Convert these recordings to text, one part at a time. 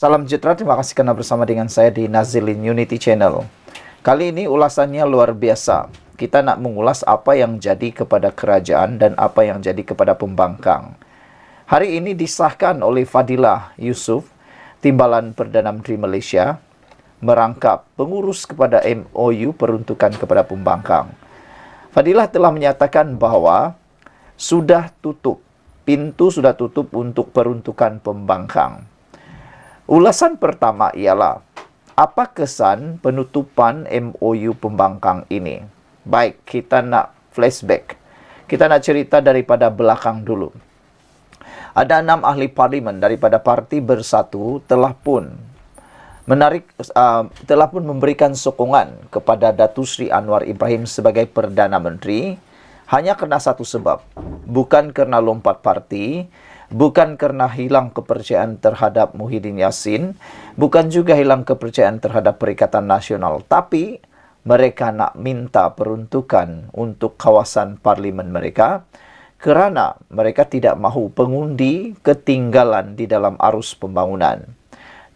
Salam sejahtera, terima kasih karena bersama dengan saya di Nazilin Unity Channel. Kali ini ulasannya luar biasa. Kita nak mengulas apa yang jadi kepada kerajaan dan apa yang jadi kepada pembangkang. Hari ini disahkan oleh Fadilah Yusof, Timbalan Perdana Menteri Malaysia, merangkap pengurus kepada MOU peruntukan kepada pembangkang. Fadilah telah menyatakan bahawa pintu sudah tutup untuk peruntukan pembangkang. Ulasan pertama ialah, apa kesan penutupan MOU pembangkang ini? Baik, kita nak flashback. Kita nak cerita daripada belakang dulu. Ada 6 ahli parlimen daripada Parti Bersatu telah pun memberikan sokongan kepada Datuk Seri Anwar Ibrahim sebagai Perdana Menteri hanya kerana satu sebab. Bukan kerana lompat parti, bukan kerana hilang kepercayaan terhadap Muhyiddin Yassin, bukan juga hilang kepercayaan terhadap Perikatan Nasional, tapi mereka nak minta peruntukan untuk kawasan parlimen mereka kerana mereka tidak mahu pengundi ketinggalan di dalam arus pembangunan.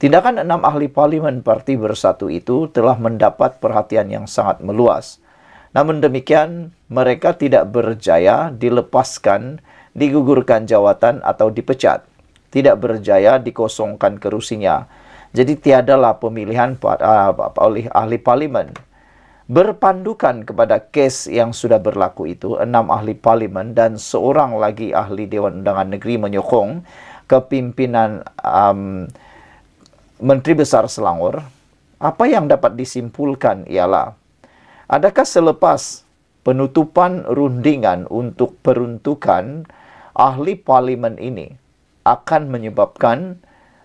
Tindakan 6 ahli parlimen Parti Bersatu itu telah mendapat perhatian yang sangat meluas. Namun demikian, mereka tidak berjaya dilepaskan, digugurkan jawatan atau dipecat. Tidak berjaya dikosongkan kerusinya. Jadi tiadalah pemilihan oleh ahli parlimen. Berpandukan kepada kes yang sudah berlaku itu, 6 ahli parlimen dan seorang lagi ahli Dewan Undangan Negeri menyokong kepimpinan Menteri Besar Selangor. Apa yang dapat disimpulkan ialah, adakah selepas penutupan rundingan untuk peruntukan ahli parlimen ini akan menyebabkan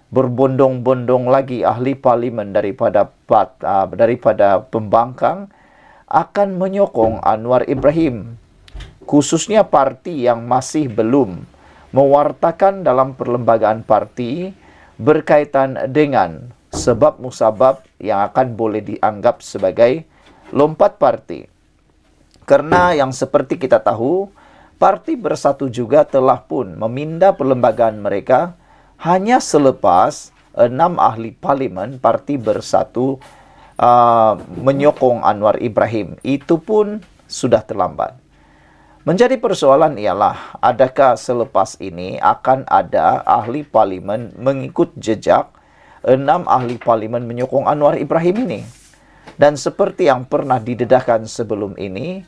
berbondong-bondong lagi ahli parlimen daripada pembangkang akan menyokong Anwar Ibrahim, khususnya parti yang masih belum mewartakan dalam perlembagaan parti berkaitan dengan sebab musabab yang akan boleh dianggap sebagai lompat parti. Kerana yang seperti kita tahu, Parti Bersatu juga telah pun memindah perlembagaan mereka hanya selepas 6 ahli parlimen Parti Bersatu menyokong Anwar Ibrahim. Itu pun sudah terlambat. Menjadi persoalan ialah, adakah selepas ini akan ada ahli parlimen mengikut jejak 6 ahli parlimen menyokong Anwar Ibrahim ini? Dan seperti yang pernah didedahkan sebelum ini,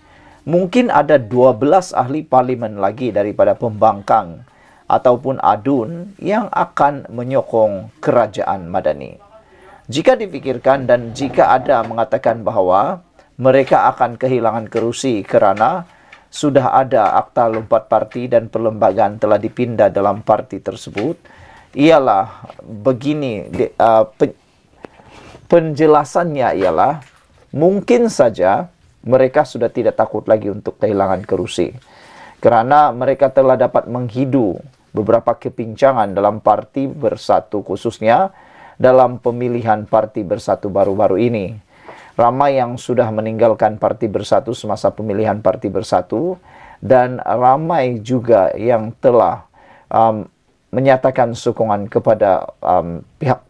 mungkin ada 12 ahli parlimen lagi daripada pembangkang ataupun adun yang akan menyokong kerajaan Madani. Jika dipikirkan dan jika ada mengatakan bahawa mereka akan kehilangan kerusi kerana sudah ada akta lompat parti dan perlembagaan telah dipindah dalam parti tersebut, ialah begini, penjelasannya ialah mungkin saja mereka sudah tidak takut lagi untuk kehilangan kerusi kerana mereka telah dapat menghidu beberapa kepincangan dalam Parti Bersatu, khususnya dalam pemilihan Parti Bersatu baru-baru ini. Ramai yang sudah meninggalkan Parti Bersatu semasa pemilihan Parti Bersatu dan ramai juga yang telah menyatakan sokongan kepada pihak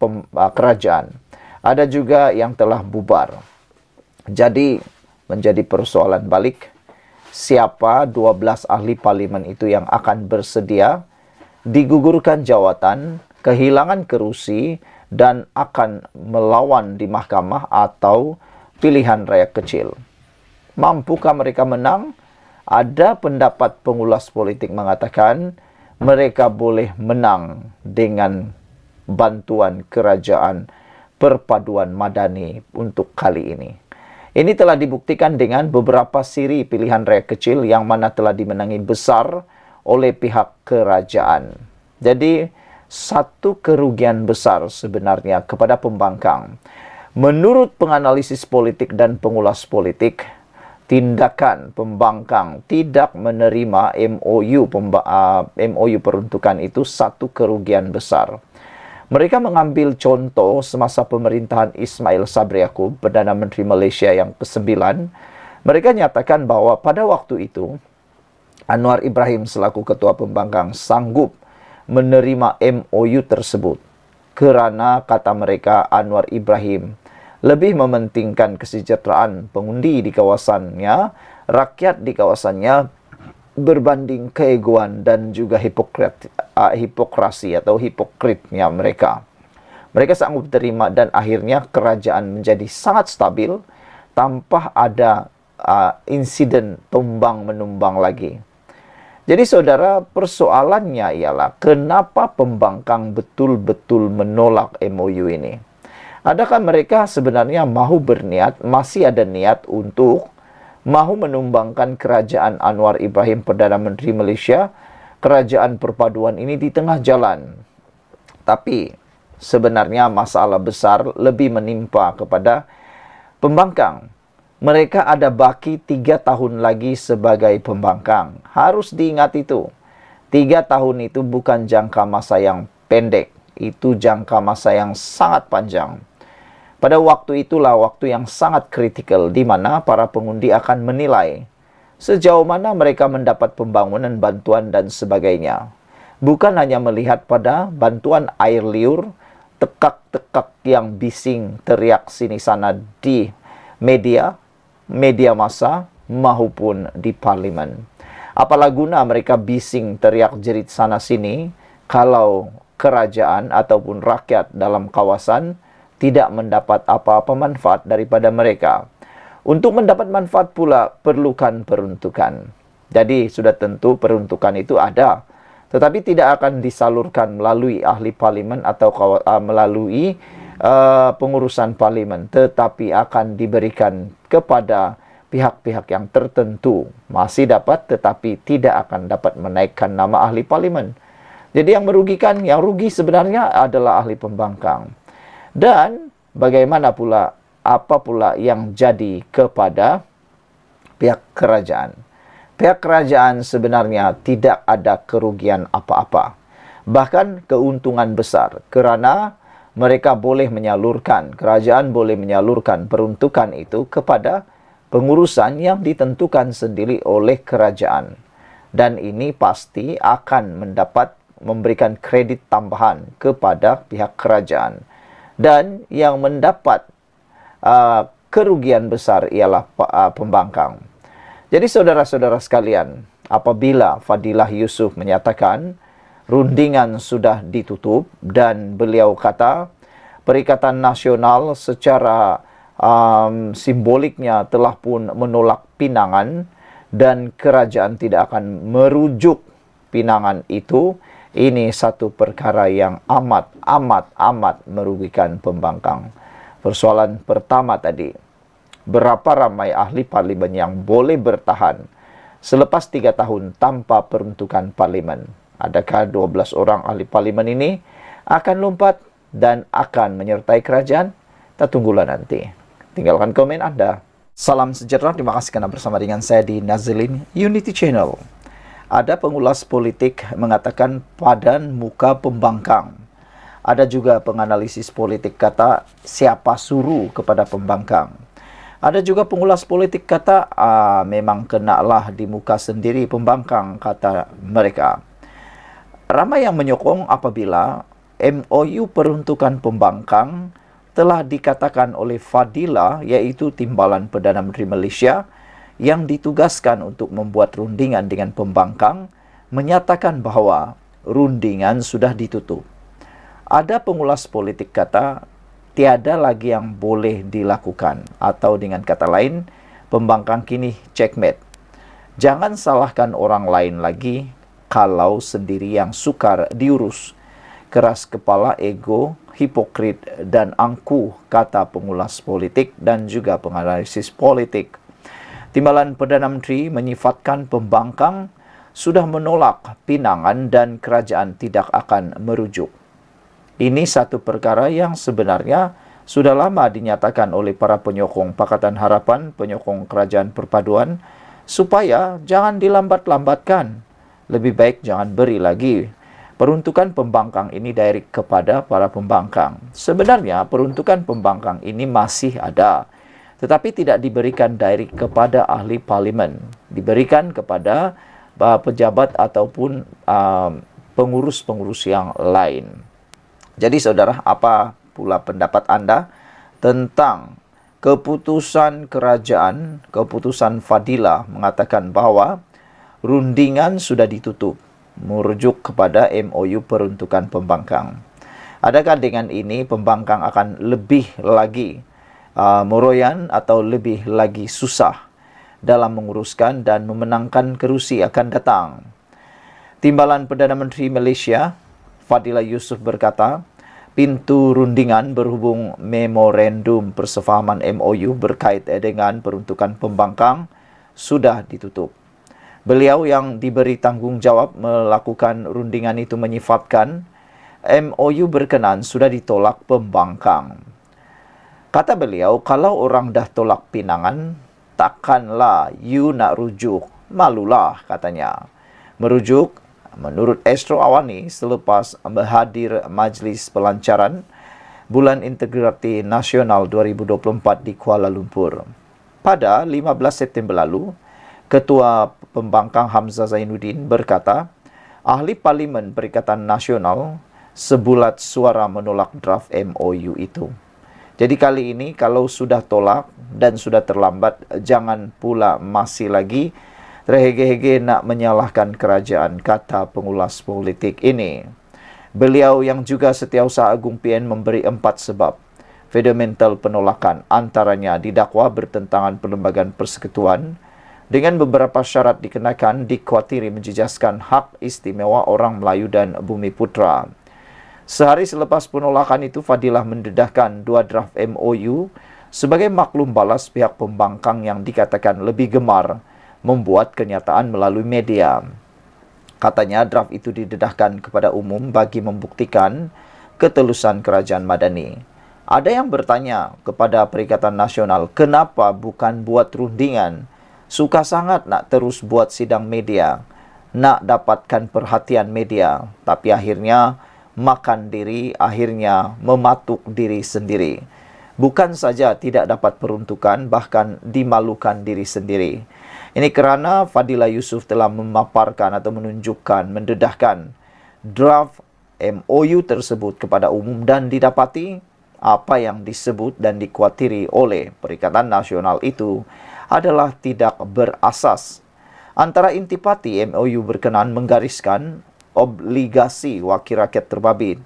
kerajaan. Ada juga yang telah bubar. Jadi, menjadi persoalan balik, siapa 12 ahli parlimen itu yang akan bersedia digugurkan jawatan, kehilangan kerusi, dan akan melawan di mahkamah atau pilihan raya kecil. Mampukah mereka menang? Ada pendapat pengulas politik mengatakan mereka boleh menang dengan bantuan kerajaan perpaduan Madani untuk kali ini. Ini telah dibuktikan dengan beberapa siri pilihan raya kecil yang mana telah dimenangi besar oleh pihak kerajaan. Jadi, satu kerugian besar sebenarnya kepada pembangkang. Menurut penganalisis politik dan pengulas politik, tindakan pembangkang tidak menerima MOU peruntukan itu satu kerugian besar. Mereka mengambil contoh semasa pemerintahan Ismail Sabri Yaakob, Perdana Menteri Malaysia yang ke-9. Mereka nyatakan bahawa pada waktu itu, Anwar Ibrahim selaku ketua pembangkang sanggup menerima MOU tersebut. kerana kata mereka Anwar Ibrahim lebih mementingkan kesejahteraan pengundi di kawasannya, rakyat di kawasannya, berbanding keegoan dan juga hipokrasi atau hipokritnya mereka. Mereka sanggup terima dan akhirnya kerajaan menjadi sangat stabil tanpa ada insiden tumbang-menumbang lagi. Jadi saudara, persoalannya ialah kenapa pembangkang betul-betul menolak MOU ini? Adakah mereka sebenarnya mahu berniat, masih ada niat untuk mahu menumbangkan kerajaan Anwar Ibrahim Perdana Menteri Malaysia, kerajaan perpaduan ini di tengah jalan? Tapi sebenarnya masalah besar lebih menimpa kepada pembangkang. Mereka ada baki 3 tahun lagi sebagai pembangkang. Harus diingat itu. 3 tahun itu bukan jangka masa yang pendek. Itu jangka masa yang sangat panjang. Pada waktu itulah waktu yang sangat kritikal di mana para pengundi akan menilai sejauh mana mereka mendapat pembangunan, bantuan dan sebagainya. Bukan hanya melihat pada bantuan air liur, tekak-tekak yang bising teriak sini sana di media massa maupun di parlimen. Apalah guna mereka bising teriak jerit sana sini kalau kerajaan ataupun rakyat dalam kawasan tidak mendapat apa-apa manfaat daripada mereka. Untuk mendapat manfaat pula perlukan peruntukan. Jadi sudah tentu peruntukan itu ada, tetapi tidak akan disalurkan melalui ahli parlimen atau melalui pengurusan parlimen, tetapi akan diberikan kepada pihak-pihak yang tertentu. Masih dapat, tetapi tidak akan dapat menaikkan nama ahli parlimen. Jadi yang merugikan, yang rugi sebenarnya adalah ahli pembangkang. Dan bagaimana pula, apa pula yang jadi kepada pihak kerajaan? Pihak kerajaan sebenarnya tidak ada kerugian apa-apa. Bahkan keuntungan besar kerana mereka boleh menyalurkan, kerajaan boleh menyalurkan peruntukan itu kepada pengurusan yang ditentukan sendiri oleh kerajaan. Dan ini pasti akan memberikan kredit tambahan kepada pihak kerajaan. Dan yang mendapat kerugian besar ialah pembangkang. Jadi saudara-saudara sekalian, apabila Fadilah Yusof menyatakan rundingan sudah ditutup dan beliau kata Perikatan Nasional secara simboliknya telah pun menolak pinangan dan kerajaan tidak akan merujuk pinangan itu, ini satu perkara yang amat merugikan pembangkang. Persoalan pertama tadi, berapa ramai ahli parlimen yang boleh bertahan selepas 3 tahun tanpa peruntukan parlimen? Adakah 12 orang ahli parlimen ini akan lompat dan akan menyertai kerajaan? Kita tunggulah nanti. Tinggalkan komen Anda. Salam sejahtera, terima kasih karena bersama dengan saya di Nazilin Unity Channel. Ada pengulas politik mengatakan padan muka pembangkang. Ada juga penganalisis politik kata siapa suruh kepada pembangkang. Ada juga pengulas politik kata memang kenalah di muka sendiri pembangkang, kata mereka. Ramai yang menyokong apabila MOU peruntukan pembangkang telah dikatakan oleh Fadilah, yaitu Timbalan Perdana Menteri Malaysia, yang ditugaskan untuk membuat rundingan dengan pembangkang, menyatakan bahawa rundingan sudah ditutup. Ada pengulas politik kata tiada lagi yang boleh dilakukan, atau dengan kata lain, pembangkang kini checkmate. Jangan salahkan orang lain lagi kalau sendiri yang sukar diurus. Keras kepala, ego, hipokrit dan angkuh, kata pengulas politik dan juga penganalisis politik. Timbalan Perdana Menteri menyifatkan pembangkang sudah menolak pinangan dan kerajaan tidak akan merujuk. Ini satu perkara yang sebenarnya sudah lama dinyatakan oleh para penyokong Pakatan Harapan, penyokong kerajaan perpaduan, supaya jangan dilambat-lambatkan. Lebih baik jangan beri lagi peruntukan pembangkang ini direct kepada para pembangkang. Sebenarnya peruntukan pembangkang ini masih ada, tetapi tidak diberikan direct kepada ahli parlimen, diberikan kepada pejabat ataupun pengurus-pengurus yang lain. Jadi saudara, apa pula pendapat Anda tentang keputusan kerajaan, keputusan Fadila mengatakan bahwa rundingan sudah ditutup, merujuk kepada MOU peruntukan pembangkang. Adakah dengan ini pembangkang akan lebih lagi meroyan atau lebih lagi susah dalam menguruskan dan memenangkan kerusi akan datang? Timbalan Perdana Menteri Malaysia, Fadila Yusof berkata, pintu rundingan berhubung memorandum persefahaman MOU berkait dengan peruntukan pembangkang sudah ditutup. Beliau yang diberi tanggungjawab melakukan rundingan itu menyifatkan MOU berkenan sudah ditolak pembangkang. Kata beliau, kalau orang dah tolak pinangan, takkanlah you nak rujuk. Malulah, katanya. Merujuk, menurut Astro Awani selepas berhadir majlis pelancaran Bulan Integriti Nasional 2024 di Kuala Lumpur. Pada 15 September lalu, Ketua Pembangkang Hamzah Zainuddin berkata, Ahli Parlimen Perikatan Nasional sebulat suara menolak draft MOU itu. Jadi kali ini kalau sudah tolak dan sudah terlambat, jangan pula masih lagi terhege-hege nak menyalahkan kerajaan, kata pengulas politik ini. Beliau yang juga Setiausaha Agung PN memberi 4 sebab fundamental penolakan, antaranya didakwa bertentangan Perlembagaan Persekutuan, dengan beberapa syarat dikenakan dikhawatiri menjejaskan hak istimewa orang Melayu dan Bumi Putra. Sehari selepas penolakan itu, Fadilah mendedahkan 2 draft MOU sebagai maklum balas pihak pembangkang yang dikatakan lebih gemar membuat kenyataan melalui media. Katanya draft itu didedahkan kepada umum bagi membuktikan ketelusan kerajaan Madani. Ada yang bertanya kepada Perikatan Nasional, kenapa bukan buat rundingan? Suka sangat nak terus buat sidang media, nak dapatkan perhatian media, tapi akhirnya makan diri, akhirnya mematuk diri sendiri. Bukan saja tidak dapat peruntukan, bahkan dimalukan diri sendiri. Ini kerana Fadila Yusof telah memaparkan atau menunjukkan, mendedahkan draft MOU tersebut kepada umum dan didapati apa yang disebut dan dikhawatiri oleh Perikatan Nasional itu adalah tidak berasas. Antara intipati MOU berkenan menggariskan obligasi wakil rakyat terbabit,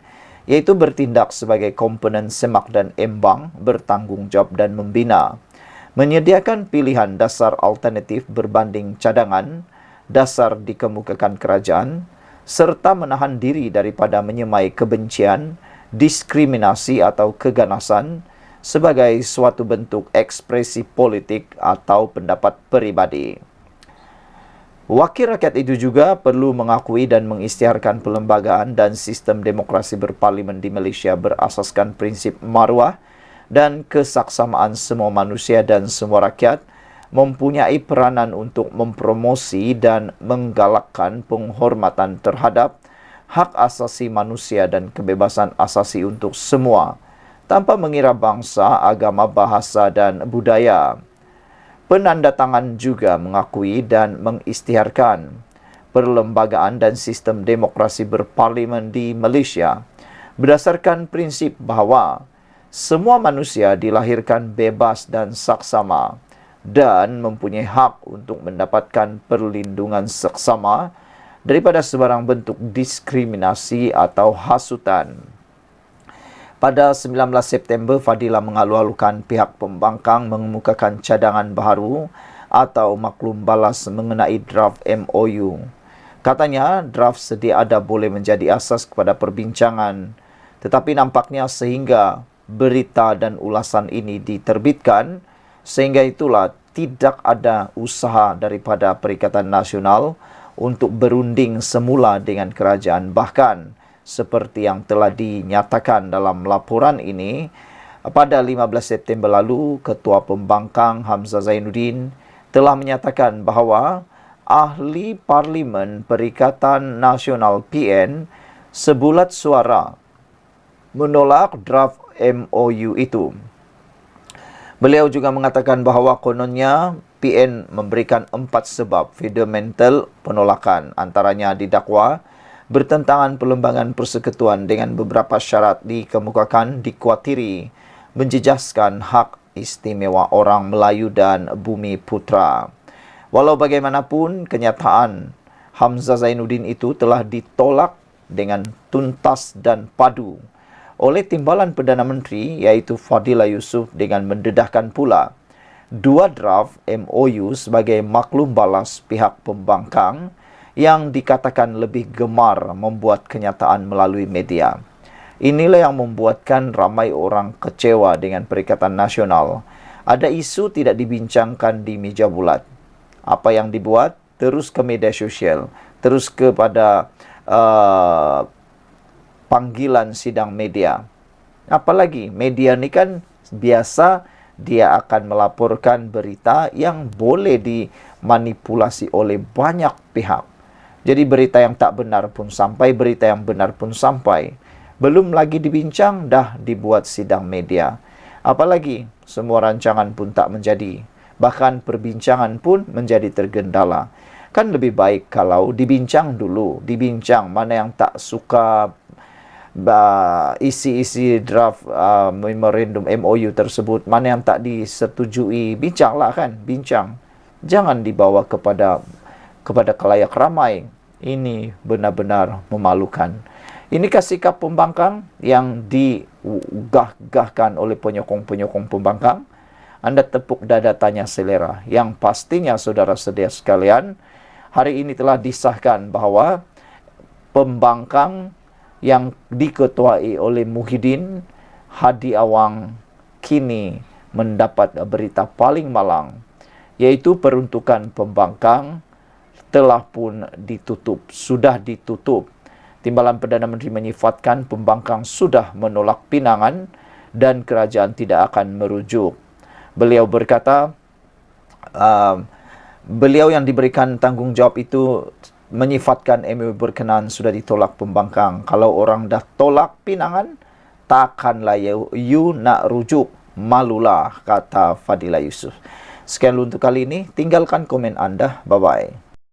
iaitu bertindak sebagai komponen semak dan embang, bertanggungjawab dan membina, menyediakan pilihan dasar alternatif berbanding cadangan, dasar dikemukakan kerajaan, serta menahan diri daripada menyemai kebencian, diskriminasi atau keganasan sebagai suatu bentuk ekspresi politik atau pendapat peribadi. Wakil rakyat itu juga perlu mengakui dan mengisytiharkan perlembagaan dan sistem demokrasi berparlimen di Malaysia berasaskan prinsip maruah dan kesaksamaan semua manusia dan semua rakyat, mempunyai peranan untuk mempromosi dan menggalakkan penghormatan terhadap hak asasi manusia dan kebebasan asasi untuk semua, tanpa mengira bangsa, agama, bahasa dan budaya. Penandatangan juga mengakui dan mengisytiharkan perlembagaan dan sistem demokrasi berparlimen di Malaysia berdasarkan prinsip bahawa semua manusia dilahirkan bebas dan saksama dan mempunyai hak untuk mendapatkan perlindungan seksama daripada sebarang bentuk diskriminasi atau hasutan. Pada 19 September, Fadila mengalu-alukan pihak pembangkang mengemukakan cadangan baharu atau maklum balas mengenai draft MOU. Katanya, draft sedia ada boleh menjadi asas kepada perbincangan, tetapi nampaknya sehingga berita dan ulasan ini diterbitkan, sehingga itulah tidak ada usaha daripada Perikatan Nasional untuk berunding semula dengan kerajaan. Bahkan seperti yang telah dinyatakan dalam laporan ini, pada 15 September lalu, Ketua Pembangkang Hamzah Zainuddin telah menyatakan bahawa ahli Parlimen Perikatan Nasional PN sebulat suara menolak draft MOU itu. Beliau juga mengatakan bahawa kononnya PN memberikan 4 sebab fundamental penolakan, antaranya didakwa bertentangan perlembagaan persekutuan dengan beberapa syarat dikemukakan dikuatiri menjejaskan hak istimewa orang Melayu dan Bumi Putra. Walau bagaimanapun, kenyataan Hamzah Zainuddin itu telah ditolak dengan tuntas dan padu oleh Timbalan Perdana Menteri iaitu Fadillah Yusof dengan mendedahkan pula dua draft MOU sebagai maklum balas pihak pembangkang yang dikatakan lebih gemar membuat kenyataan melalui media. Inilah yang membuatkan ramai orang kecewa dengan Perikatan Nasional. Ada isu tidak dibincangkan di meja bulat. Apa yang dibuat? Terus ke media sosial, terus kepada panggilan sidang media. Apalagi media ni kan biasa dia akan melaporkan berita yang boleh dimanipulasi oleh banyak pihak. Jadi berita yang tak benar pun sampai, berita yang benar pun sampai. Belum lagi dibincang, dah dibuat sidang media. Apalagi semua rancangan pun tak menjadi. Bahkan perbincangan pun menjadi tergendala. Kan lebih baik kalau dibincang dulu. Dibincang mana yang tak suka isi-isi draft memorandum MOU tersebut, mana yang tak disetujui, bincanglah kan, bincang. Jangan dibawa kepada khalayak ramai. Ini benar-benar memalukan. Inikah sikap pembangkang yang digah-gahkan oleh penyokong-penyokong pembangkang? Anda tepuk dada tanya selera. Yang pastinya saudara sedia sekalian, hari ini telah disahkan bahawa pembangkang yang diketuai oleh Muhyiddin Hadi Awang kini mendapat berita paling malang, yaitu peruntukan pembangkang telah pun ditutup, sudah ditutup. Timbalan Perdana Menteri menyifatkan pembangkang sudah menolak pinangan dan kerajaan tidak akan merujuk. Beliau berkata, beliau yang diberikan tanggungjawab itu menyifatkan MOU berkenaan sudah ditolak pembangkang. Kalau orang dah tolak pinangan, takkanlah you nak rujuk. Malulah, kata Fadillah Yusof. Sekian untuk kali ini. Tinggalkan komen anda. Bye-bye.